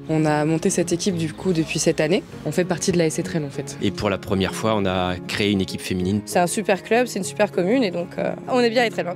On a monté cette équipe du coup depuis cette année. On fait partie de l'AS Etrel en fait. Et pour la première fois, on a créé une équipe féminine. C'est un super club, c'est une super commune et donc on est bien à Etrel.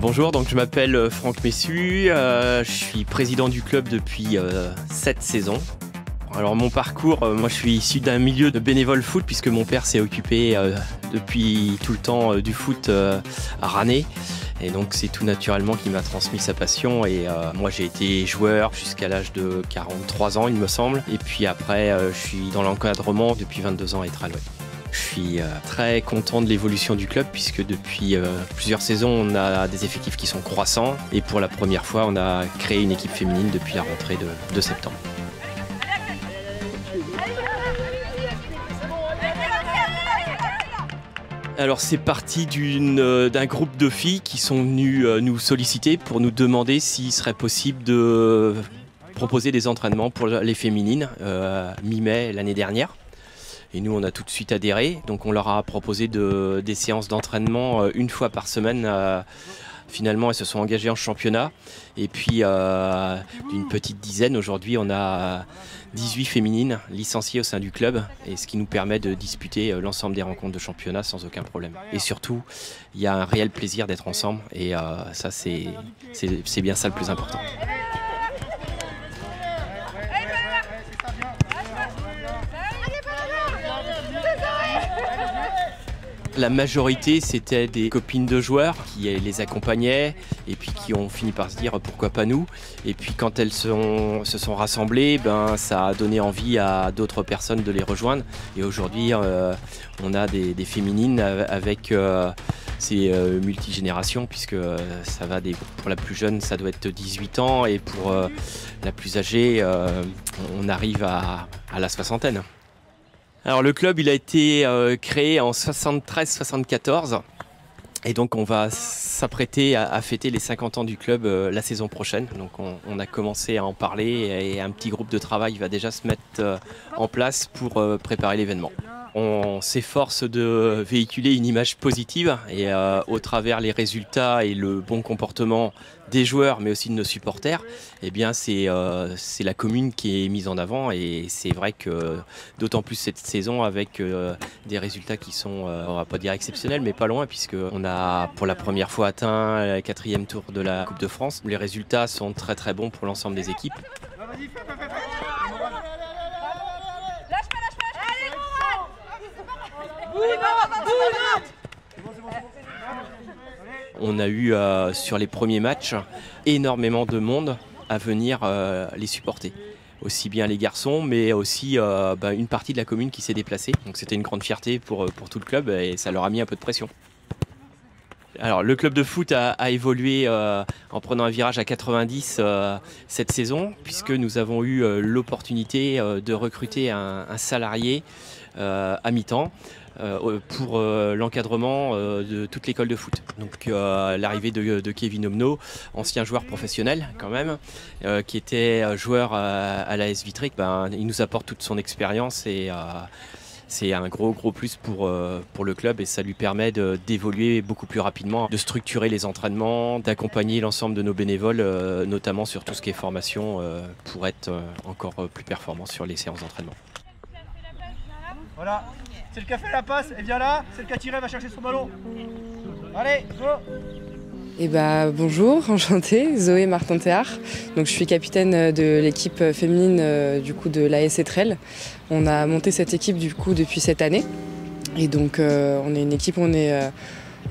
Bonjour, donc je m'appelle Franck Messu, je suis président du club depuis 7 saisons. Alors mon parcours, moi je suis issu d'un milieu de bénévole foot puisque mon père s'est occupé depuis tout le temps du foot à Ranné. Et donc c'est tout naturellement qu'il m'a transmis sa passion et moi j'ai été joueur jusqu'à l'âge de 43 ans il me semble. Et puis après je suis dans l'encadrement depuis 22 ans à Etrel. Je suis très content de l'évolution du club puisque depuis plusieurs saisons on a des effectifs qui sont croissants et pour la première fois on a créé une équipe féminine depuis la rentrée de septembre. Alors c'est parti d'un groupe de filles qui sont venues nous solliciter pour nous demander s'il serait possible de proposer des entraînements pour les féminines mi-mai l'année dernière. Et nous on a tout de suite adhéré, donc on leur a proposé des séances d'entraînement une fois par semaine. Finalement elles se sont engagées en championnat et puis d'une petite dizaine, aujourd'hui on a 18 féminines licenciées au sein du club et ce qui nous permet de disputer l'ensemble des rencontres de championnat sans aucun problème. Et surtout il y a un réel plaisir d'être ensemble et ça c'est bien ça le plus important. La majorité, c'était des copines de joueurs qui les accompagnaient et puis qui ont fini par se dire pourquoi pas nous. Et puis quand elles se sont rassemblées, ça a donné envie à d'autres personnes de les rejoindre. Et aujourd'hui, on a des féminines avec ces multigénérations puisque ça va pour la plus jeune, ça doit être 18 ans et pour la plus âgée, on arrive à la soixantaine. Alors le club il a été créé en 73-74 et donc on va s'apprêter à fêter les 50 ans du club la saison prochaine. Donc on a commencé à en parler et un petit groupe de travail va déjà se mettre en place pour préparer l'événement. On s'efforce de véhiculer une image positive et au travers les résultats et le bon comportement des joueurs mais aussi de nos supporters, eh bien c'est la commune qui est mise en avant et c'est vrai que d'autant plus cette saison avec des résultats qui sont, on va pas dire exceptionnels mais pas loin puisqu'on a pour la première fois atteint le 4e tour de la Coupe de France. Les résultats sont très très bons pour l'ensemble des équipes. On a eu sur les premiers matchs énormément de monde à venir les supporter. Aussi bien les garçons mais aussi une partie de la commune qui s'est déplacée. Donc c'était une grande fierté pour tout le club et ça leur a mis un peu de pression. Alors le club de foot a évolué en prenant un virage à 90 cette saison puisque nous avons eu l'opportunité de recruter un salarié à mi-temps pour l'encadrement de toute l'école de foot. Donc l'arrivée de Kevin Omno, ancien joueur professionnel quand même, qui était joueur à l'AS Vitré, il nous apporte toute son expérience et c'est un gros plus pour le club et ça lui permet d'évoluer beaucoup plus rapidement, de structurer les entraînements, d'accompagner l'ensemble de nos bénévoles, notamment sur tout ce qui est formation pour être encore plus performant sur les séances d'entraînement. Voilà, c'est le café à la passe, elle vient là, c'est le qui a tiré, va chercher son ballon. Allez, go! Et bonjour, enchantée, Zoé Martin-Théard. Donc je suis capitaine de l'équipe féminine du coup de l'AS Etrel. On a monté cette équipe du coup depuis cette année. Et donc on est une équipe, on est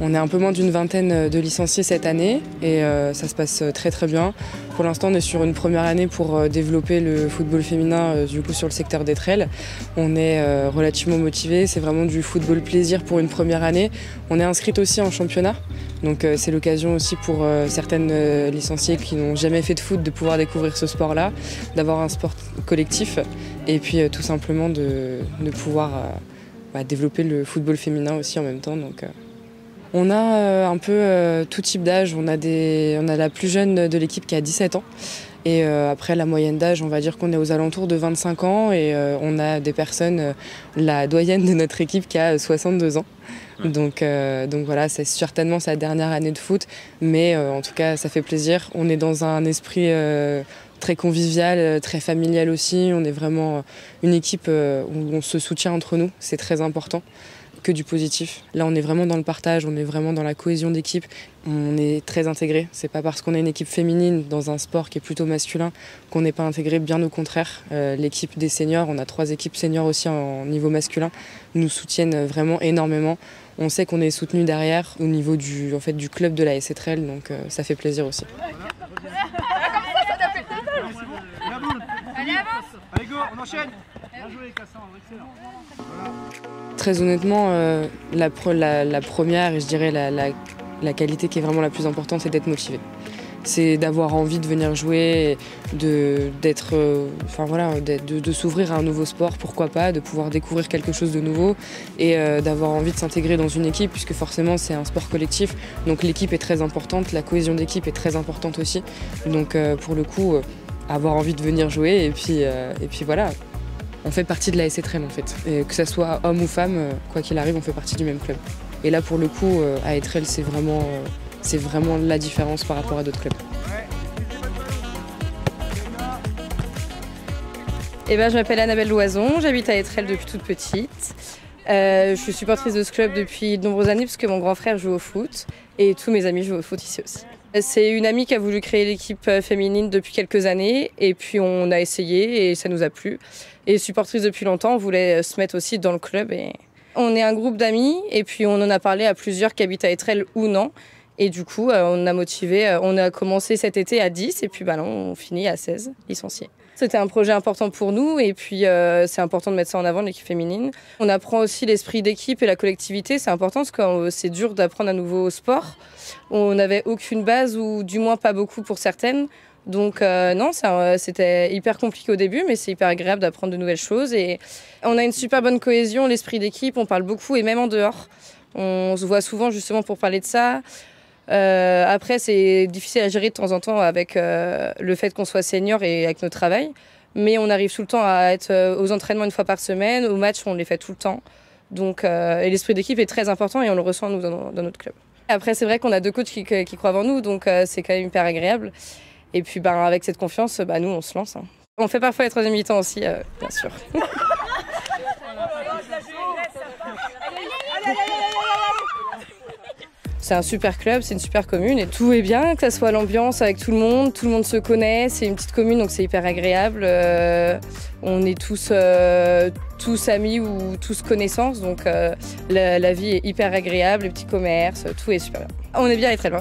un peu moins d'une vingtaine de licenciés cette année et ça se passe très très bien. Pour l'instant on est sur une première année pour développer le football féminin du coup sur le secteur d'Etrel. On est relativement motivés, c'est vraiment du football plaisir pour une première année. On est inscrite aussi en championnat, donc c'est l'occasion aussi pour certaines licenciées qui n'ont jamais fait de foot de pouvoir découvrir ce sport-là, d'avoir un sport collectif et puis tout simplement de pouvoir développer le football féminin aussi en même temps. Donc, on a un peu tout type d'âge. On a la plus jeune de l'équipe qui a 17 ans Et après, la moyenne d'âge, on va dire qu'on est aux alentours de 25 ans et on a des personnes, la doyenne de notre équipe qui a 62 ans. Donc voilà, c'est certainement sa dernière année de foot, mais en tout cas, ça fait plaisir. On est dans un esprit très convivial, très familial aussi. On est vraiment une équipe où on se soutient entre nous, c'est très important. Que du positif. Là, on est vraiment dans le partage, on est vraiment dans la cohésion d'équipe. On est très intégrés. C'est pas parce qu'on est une équipe féminine dans un sport qui est plutôt masculin qu'on n'est pas intégré, bien au contraire. L'équipe des seniors, on a 3 équipes seniors aussi en niveau masculin, nous soutiennent vraiment énormément. On sait qu'on est soutenu derrière au niveau du club de la AS Etrel, donc ça fait plaisir aussi. Allez go, on enchaîne. Bien joué Cassan, excellent. Voilà. Très honnêtement, la première et je dirais la qualité qui est vraiment la plus importante, c'est d'être motivé. C'est d'avoir envie de venir jouer, de s'ouvrir à un nouveau sport, pourquoi pas, de pouvoir découvrir quelque chose de nouveau et d'avoir envie de s'intégrer dans une équipe puisque forcément c'est un sport collectif. Donc l'équipe est très importante, la cohésion d'équipe est très importante aussi. Donc pour le coup, avoir envie de venir jouer et puis voilà. On fait partie de la AS Etrel en fait. Et que ce soit homme ou femme, quoi qu'il arrive, on fait partie du même club. Et là pour le coup, à Etrel, c'est vraiment la différence par rapport à d'autres clubs. Je m'appelle Annabelle Loison, j'habite à Etrel depuis toute petite. Je suis supportrice de ce club depuis de nombreuses années parce que mon grand frère joue au foot et tous mes amis jouent au foot ici aussi. C'est une amie qui a voulu créer l'équipe féminine depuis quelques années et puis on a essayé et ça nous a plu. Et supportrice depuis longtemps, on voulait se mettre aussi dans le club. Et on est un groupe d'amis et puis on en a parlé à plusieurs qui habitent à Etrel ou non. Et du coup, on a motivé, on a commencé cet été à 10 et puis on finit à 16 licenciés. C'était un projet important pour nous et puis c'est important de mettre ça en avant, l'équipe féminine. On apprend aussi l'esprit d'équipe et la collectivité, c'est important parce que c'est dur d'apprendre un nouveau sport. On n'avait aucune base ou du moins pas beaucoup pour certaines. Donc non, c'était hyper compliqué au début, mais c'est hyper agréable d'apprendre de nouvelles choses. Et on a une super bonne cohésion, l'esprit d'équipe, on parle beaucoup et même en dehors. On se voit souvent justement pour parler de ça. Après, c'est difficile à gérer de temps en temps avec le fait qu'on soit senior et avec notre travail. Mais on arrive tout le temps à être aux entraînements une fois par semaine, aux matchs, on les fait tout le temps. Donc, et l'esprit d'équipe est très important et on le ressent nous dans notre club. Après, c'est vrai qu'on a 2 coachs qui croient en nous, donc c'est quand même hyper agréable. Et puis avec cette confiance, nous on se lance. On fait parfois les 3e mi-temps aussi, bien sûr. C'est un super club, c'est une super commune et tout est bien, que ça soit l'ambiance avec tout le monde se connaît, c'est une petite commune donc c'est hyper agréable. On est tous amis ou tous connaissances, donc la vie est hyper agréable, les petits commerces, tout est super bien. On est bien et très loin.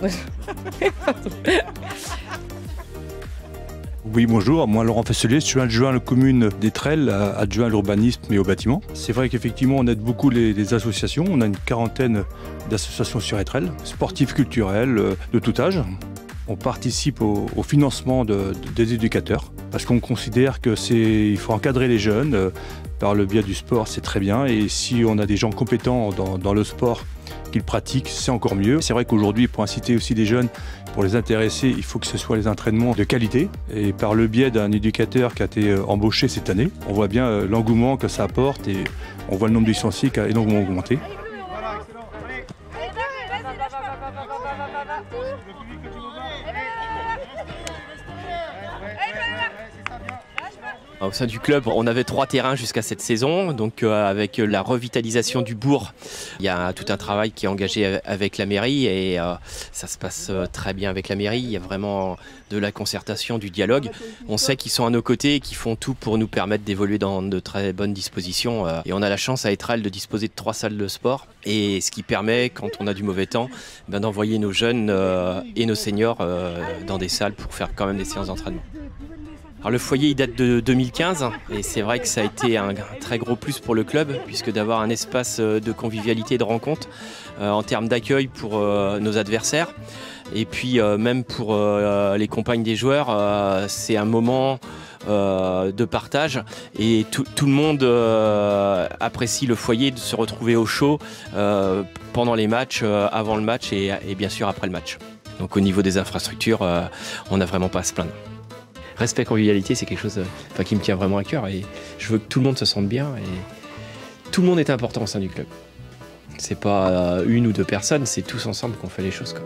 Oui, bonjour, moi Laurent Fesselier, je suis adjoint à la commune d'Etrel, adjoint à l'urbanisme et au bâtiment. C'est vrai qu'effectivement on aide beaucoup les associations, on a une 40aine d'associations sur Etrel, sportives, culturelles, de tout âge. On participe au financement des éducateurs parce qu'on considère qu'il faut encadrer les jeunes par le biais du sport, c'est très bien, et si on a des gens compétents dans le sport qu'ils pratiquent, c'est encore mieux. C'est vrai qu'aujourd'hui, pour inciter aussi des jeunes, pour les intéresser, il faut que ce soit les entraînements de qualité. Et par le biais d'un éducateur qui a été embauché cette année, on voit bien l'engouement que ça apporte et on voit le nombre de licenciés qui a énormément augmenté. Voilà, excellent. Allez. Le public que tu veux voir. Au sein du club, on avait 3 terrains jusqu'à cette saison, donc avec la revitalisation du bourg, il y a tout un travail qui est engagé avec la mairie et ça se passe très bien avec la mairie. Il y a vraiment de la concertation, du dialogue. On sait qu'ils sont à nos côtés et qu'ils font tout pour nous permettre d'évoluer dans de très bonnes dispositions. Et on a la chance à Etrel de disposer de 3 salles de sport, et ce qui permet, quand on a du mauvais temps, d'envoyer nos jeunes et nos seniors dans des salles pour faire quand même des séances d'entraînement. Alors le foyer il date de 2015 et c'est vrai que ça a été un très gros plus pour le club puisque d'avoir un espace de convivialité et de rencontre en termes d'accueil pour nos adversaires et puis même pour les compagnes des joueurs, c'est un moment de partage et tout le monde apprécie le foyer, de se retrouver au chaud pendant les matchs, avant le match et bien sûr après le match. Donc au niveau des infrastructures, on n'a vraiment pas à se plaindre. respect, convivialité, c'est quelque chose qui me tient vraiment à cœur. Et je veux que tout le monde se sente bien. Et tout le monde est important au sein du club. C'est pas une ou deux personnes, c'est tous ensemble qu'on fait les choses, quoi.